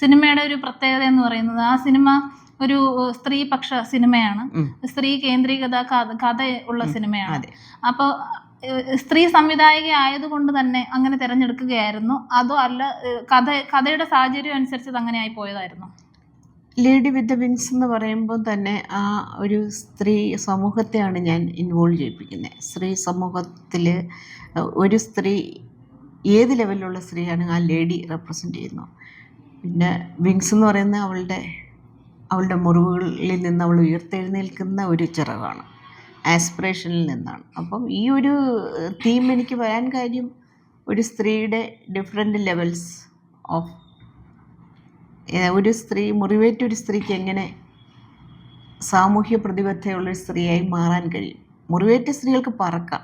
സിനിമയുടെ ഒരു പ്രത്യേകത എന്ന് പറയുന്നത് ആ സിനിമ ഒരു സ്ത്രീപക്ഷ സിനിമയാണ്, സ്ത്രീ കേന്ദ്രീകൃത കഥ ഉള്ള സിനിമയാണ്. അപ്പോൾ സ്ത്രീ സംവിധായിക ആയതുകൊണ്ട് തന്നെ അങ്ങനെ തിരഞ്ഞെടുക്കുകയായിരുന്നു, അതോ അല്ല കഥയുടെ സാഹചര്യം അനുസരിച്ച് അങ്ങനെ ആയി പോയതായിരുന്നു? ലേഡി വിത്ത് ദ വിങ്സ് എന്ന് പറയുമ്പോൾ തന്നെ ആ ഒരു സ്ത്രീ സമൂഹത്തെയാണ് ഞാൻ ഇൻവോൾവ് ചെയ്യിപ്പിക്കുന്നത്. സ്ത്രീ സമൂഹത്തിൽ ഒരു സ്ത്രീ ഏത് ലെവലിലുള്ള സ്ത്രീയാണ് ആ ലേഡി റെപ്രസെൻ്റ് ചെയ്യുന്നു. പിന്നെ വിങ്സ് എന്ന് പറയുന്ന അവളുടെ മുറിവുകളിൽ നിന്ന് അവൾ ഉയർത്തെഴുന്നേൽക്കുന്ന ഒരു ചിറകാണ്, ആസ്പിറേഷനിൽ നിന്നാണ്. അപ്പം ഈ ഒരു തീം എനിക്ക് വരാൻ കാര്യം ഒരു സ്ത്രീയുടെ ഡിഫറെൻ്റ് ലെവൽസ് ഓഫ് ഒരു സ്ത്രീ, മുറിവേറ്റ ഒരു സ്ത്രീക്ക് എങ്ങനെ സാമൂഹ്യ പ്രതിബദ്ധതയുള്ളൊരു സ്ത്രീയായി മാറാൻ കഴിയും. മുറിവേറ്റ സ്ത്രീകൾക്ക് പറക്കാം,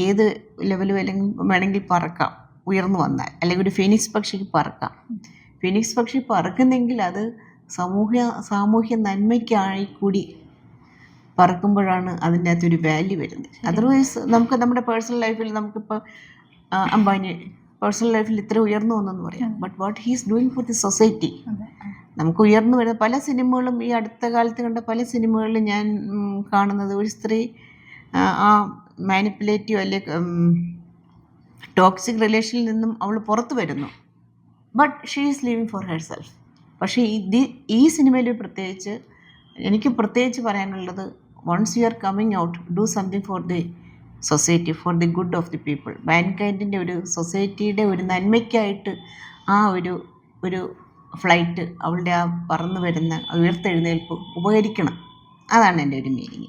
ഏത് ലെവൽ വേണമെങ്കിൽ പറക്കാം ഉയർന്നു വന്നാൽ, അല്ലെങ്കിൽ ഒരു ഫീനിക്സ് പക്ഷിക്ക് പറക്കാം. ഫീനിക്സ് പക്ഷി പറക്കുന്നെങ്കിൽ അത് സാമൂഹ്യ നന്മയ്ക്കായി കൂടി പറക്കുമ്പോഴാണ് അതിൻ്റെ അകത്തൊരു വാല്യൂ വരുന്നത്. അതർവൈസ് നമുക്ക് നമ്മുടെ പേഴ്സണൽ ലൈഫിൽ നമുക്കിപ്പോൾ അംബാനി പേഴ്സണൽ ലൈഫിൽ ഇത്ര ഉയർന്നു വന്നെന്ന് പറയാം, but what he's doing four the society. നമുക്ക് ഉയർന്നു വരുന്ന പല സിനിമകളും, ഈ അടുത്ത കാലത്ത് കണ്ട പല സിനിമകളിലും ഞാൻ കാണുന്നത് ഒരു സ്ത്രീ ആ മാനിപ്പുലേറ്റീവ് അല്ലെങ്കിൽ ടോക്സിക് റിലേഷനിൽ നിന്നും അവൾ പുറത്തു വരുന്നു, but she is living for herself. പക്ഷേ ഈ സിനിമയിൽ പ്രത്യേകിച്ച് എനിക്ക് പറയാനുള്ളത്, once you are coming out, do something for the society, for the good of the people. മാൻകൈൻഡിൻ്റെ ഒരു സൊസൈറ്റിയുടെ ഒരു നന്മയ്ക്കായിട്ട് ആ ഒരു ഫ്ലൈറ്റ്, അവളുടെ ആ പറന്നു വരുന്ന ഉയർത്തെഴുന്നേൽപ്പ് ഉപകരിക്കണം. അതാണ് എൻ്റെ ഒരു മീനിങ്.